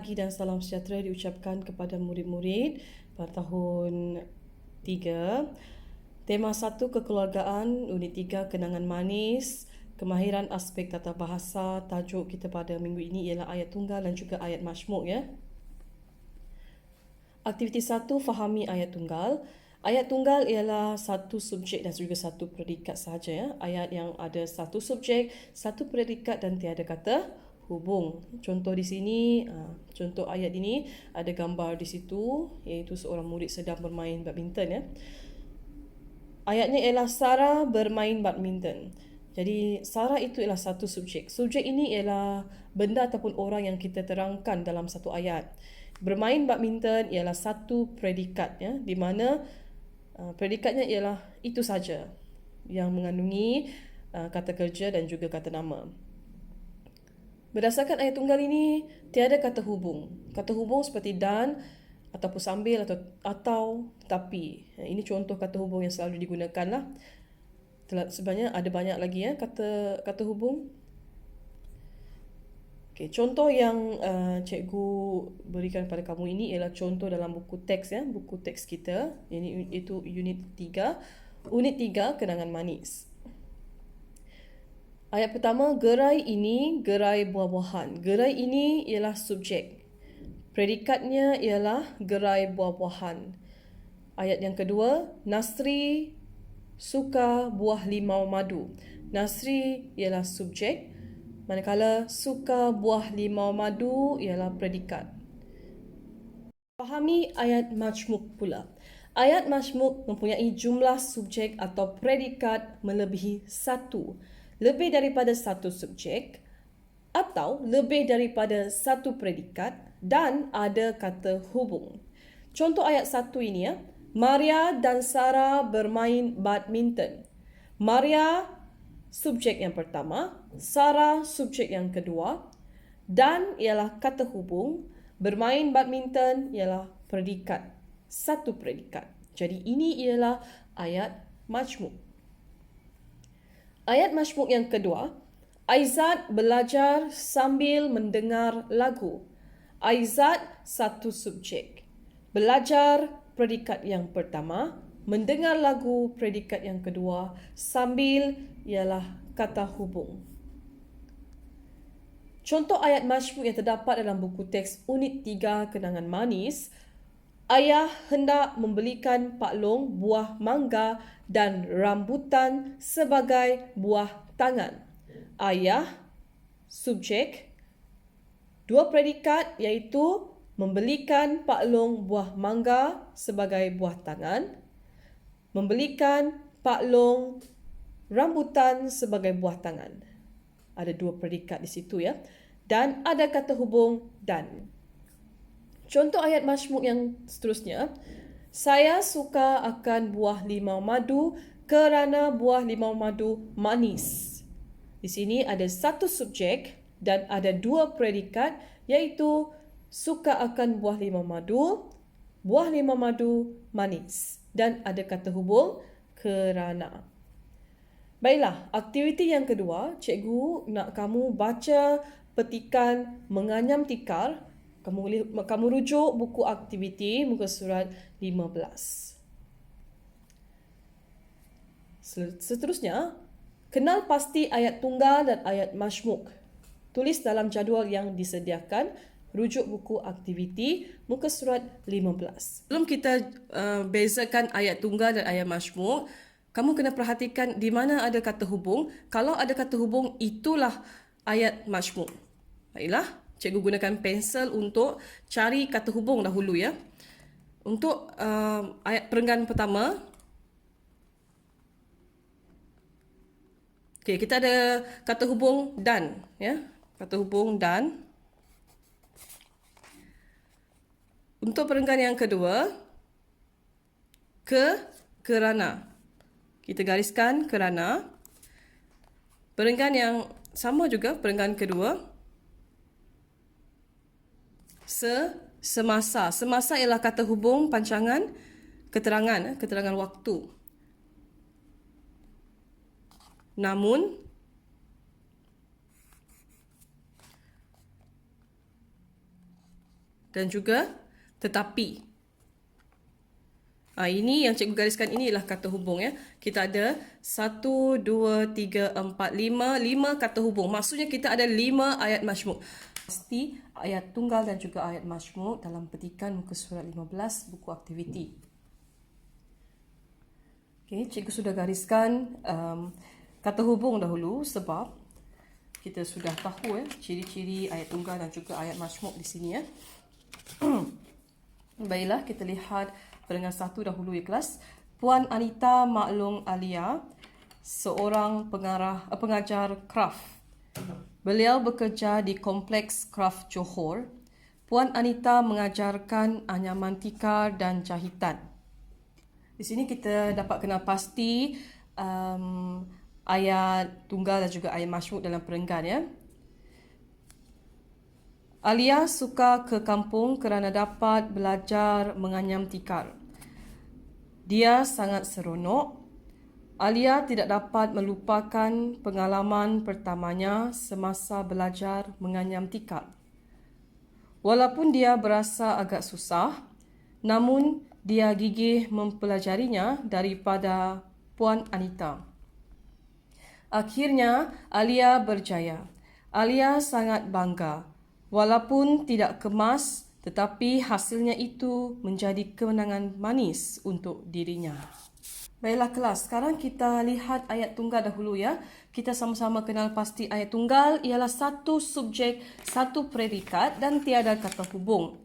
pagi dan salam sejahtera diucapkan kepada murid-murid pada tahun 3. Tema 1 kekeluargaan, unit 3 kenangan manis, kemahiran aspek tata bahasa. Tajuk kita pada minggu ini ialah ayat tunggal dan juga ayat majmuk ya. Aktiviti 1, fahami ayat tunggal. Ayat tunggal ialah satu subjek dan juga satu predikat sahaja ya. Ayat yang ada satu subjek, satu predikat dan tiada kata hubung. Contoh di sini, contoh ayat ini ada gambar di situ iaitu seorang murid sedang bermain badminton ya. Ayatnya ialah Sarah bermain badminton. Jadi Sarah itu ialah satu subjek. Subjek ini ialah benda ataupun orang yang kita terangkan dalam satu ayat. Bermain badminton ialah satu predikat ya, di mana predikatnya ialah itu saja yang mengandungi kata kerja dan juga kata nama. Berdasarkan ayat tunggal ini, tiada kata hubung. Kata hubung seperti dan, ataupun sambil, atau tapi. Ini contoh kata hubung yang selalu digunakan lah. Sebenarnya ada banyak lagi ya kata hubung. Okay, contoh yang cikgu berikan pada kamu ini ialah contoh dalam buku teks ya, buku teks kita. Itu unit 3. Unit 3 kenangan manis. Ayat pertama, gerai ini gerai buah-buahan. Gerai ini ialah subjek. Predikatnya ialah gerai buah-buahan. Ayat yang kedua, Nasri suka buah limau madu. Nasri ialah subjek, manakala suka buah limau madu ialah predikat. Fahami ayat majmuk pula. Ayat majmuk mempunyai jumlah subjek atau predikat melebihi satu. Lebih daripada satu subjek atau lebih daripada satu predikat dan ada kata hubung. Contoh ayat 1 ini ya. Maria dan Sarah bermain badminton. Maria subjek yang pertama, Sarah subjek yang kedua, dan ialah kata hubung, bermain badminton ialah predikat, satu predikat. Jadi ini ialah ayat majmuk. Ayat majmuk yang kedua, Aizat belajar sambil mendengar lagu. Aizat satu subjek. Belajar predikat yang pertama, mendengar lagu predikat yang kedua, sambil ialah kata hubung. Contoh ayat majmuk yang terdapat dalam buku teks unit 3 kenangan manis. Ayah hendak membelikan Pak Long buah mangga dan rambutan sebagai buah tangan. Ayah, subjek, dua predikat iaitu membelikan Pak Long buah mangga sebagai buah tangan, membelikan Pak Long rambutan sebagai buah tangan. Ada dua predikat di situ ya. Dan ada kata hubung dan. Contoh ayat majmuk yang seterusnya. Saya suka akan buah limau madu kerana buah limau madu manis. Di sini ada satu subjek dan ada dua predikat iaitu suka akan buah limau madu manis. Dan ada kata hubung kerana. Baiklah, aktiviti yang kedua, cikgu nak kamu baca petikan menganyam tikar. Kamu rujuk buku aktiviti muka surat 15. Seterusnya, kenal pasti ayat tunggal dan ayat majmuk. Tulis dalam jadual yang disediakan, rujuk buku aktiviti muka surat 15. Sebelum kita bezakan ayat tunggal dan ayat majmuk, kamu kena perhatikan di mana ada kata hubung. Kalau ada kata hubung, itulah ayat majmuk. Baiklah. Cikgu gunakan pensel untuk cari kata hubung dahulu ya. Untuk ayat perenggan pertama. Okey, kita ada kata hubung dan ya. Kata hubung dan. Untuk perenggan yang kedua, kerana. Kita gariskan kerana. Perenggan yang sama juga, perenggan kedua. Semasa. Semasa ialah kata hubung pancangan keterangan waktu. Namun, dan juga tetapi. Ini yang cikgu gariskan, ini ialah kata hubung ya. Kita ada 1, 2, 3, 4, 5 kata hubung. Maksudnya kita ada 5 ayat majmuk. Pasti ayat tunggal dan juga ayat majmuk dalam petikan muka surat 15 buku aktiviti. Okey, cikgu sudah gariskan kata hubung dahulu sebab kita sudah tahu ciri-ciri ayat tunggal dan juga ayat majmuk di sini ya. Baiklah, kita lihat pendengar satu dahulu ya kelas. Puan Anita Maklong Alia, seorang pengajar kraft. Beliau bekerja di Kompleks Kraft Johor. Puan Anita mengajarkan anyaman tikar dan jahitan. Di sini kita dapat kenal pasti ayat tunggal dan juga ayat majmuk dalam perenggan ya. Alia suka ke kampung kerana dapat belajar menganyam tikar. Dia sangat seronok. Alia tidak dapat melupakan pengalaman pertamanya semasa belajar menganyam tikar. Walaupun dia berasa agak susah, namun dia gigih mempelajarinya daripada Puan Anita. Akhirnya, Alia berjaya. Alia sangat bangga. Walaupun tidak kemas, tetapi hasilnya itu menjadi kemenangan manis untuk dirinya. Baiklah kelas, sekarang kita lihat ayat tunggal dahulu ya. Kita sama-sama kenal pasti ayat tunggal ialah satu subjek, satu predikat dan tiada kata hubung.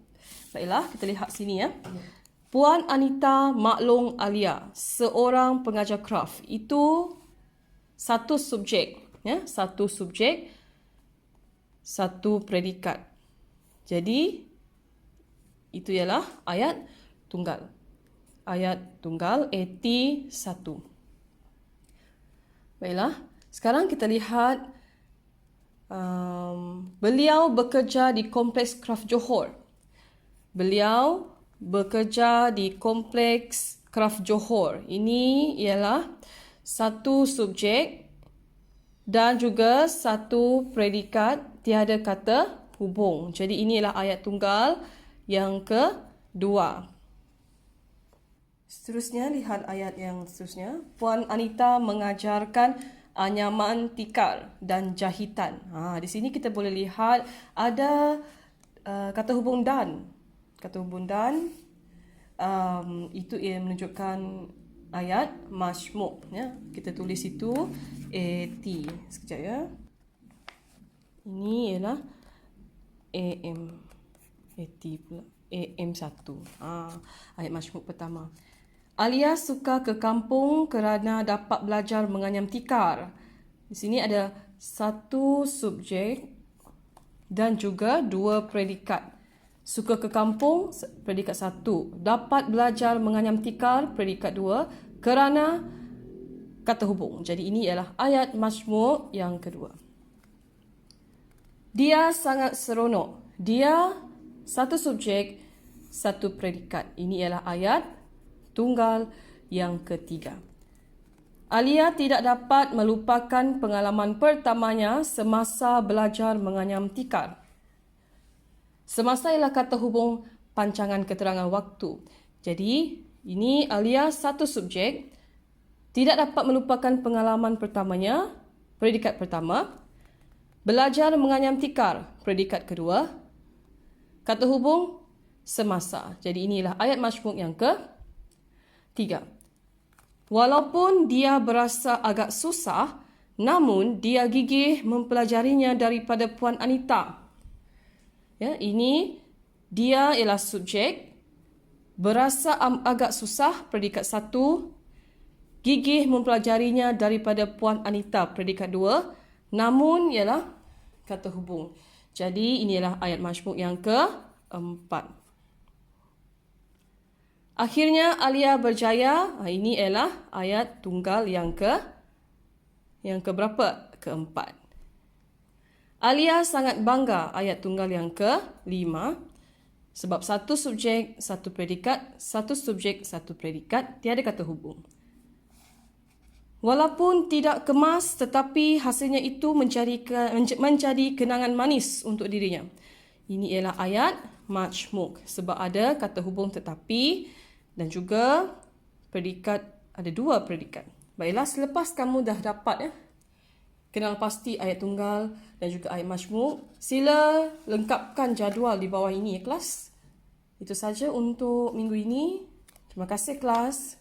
Baiklah, kita lihat sini ya. Puan Anita Maklong Alia, seorang pengajar kraft. Itu satu subjek, ya, satu subjek, satu predikat. Jadi, itu ialah ayat tunggal. Ayat tunggal AT1. Baiklah, sekarang kita lihat beliau bekerja di Kompleks Kraft Johor. Beliau bekerja di Kompleks Kraft Johor. Ini ialah satu subjek dan juga satu predikat, tiada kata hubung. Jadi inilah ayat tunggal yang kedua. Seterusnya, lihat ayat yang seterusnya. Puan Anita mengajarkan anyaman tikar dan jahitan. Di sini kita boleh lihat ada kata hubung dan. Kata hubung dan itu ia menunjukkan ayat majmuk ya. Kita tulis itu AT. Sekejap ya. Ini ialah AM. AT pula. AM1. Ayat majmuk pertama. Alia suka ke kampung kerana dapat belajar menganyam tikar. Di sini ada satu subjek dan juga dua predikat. Suka ke kampung, predikat 1. Dapat belajar menganyam tikar, predikat 2. Kerana kata hubung. Jadi ini ialah ayat majmuk yang kedua. Dia sangat seronok. Dia satu subjek, satu predikat. Ini ialah ayat tunggal yang ketiga. Alia tidak dapat melupakan pengalaman pertamanya semasa belajar menganyam tikar. Semasa ialah kata hubung pancangan keterangan waktu. Jadi, ini Alia satu subjek, tidak dapat melupakan pengalaman pertamanya, predikat pertama. Belajar menganyam tikar, predikat kedua. Kata hubung semasa. Jadi inilah ayat majmuk yang ketiga. Walaupun dia berasa agak susah, namun dia gigih mempelajarinya daripada Puan Anita. Ya, ini dia ialah subjek, berasa agak susah, predikat 1, gigih mempelajarinya daripada Puan Anita, predikat 2, namun ialah kata hubung. Jadi inilah ayat majmuk yang keempat. Akhirnya Alia berjaya. Ini ialah ayat tunggal yang keberapa? Keempat. Alia sangat bangga, ayat tunggal yang kelima. Sebab satu subjek, satu predikat, satu subjek, satu predikat, tiada kata hubung. Walaupun tidak kemas, tetapi hasilnya itu menjadi kenangan manis untuk dirinya. Ini ialah ayat majmuk sebab ada kata hubung tetapi dan juga predikat, ada dua predikat. Baiklah, selepas kamu dah dapat kenal pasti ayat tunggal dan juga ayat majmuk, sila lengkapkan jadual di bawah ini kelas. Itu saja untuk minggu ini. Terima kasih kelas.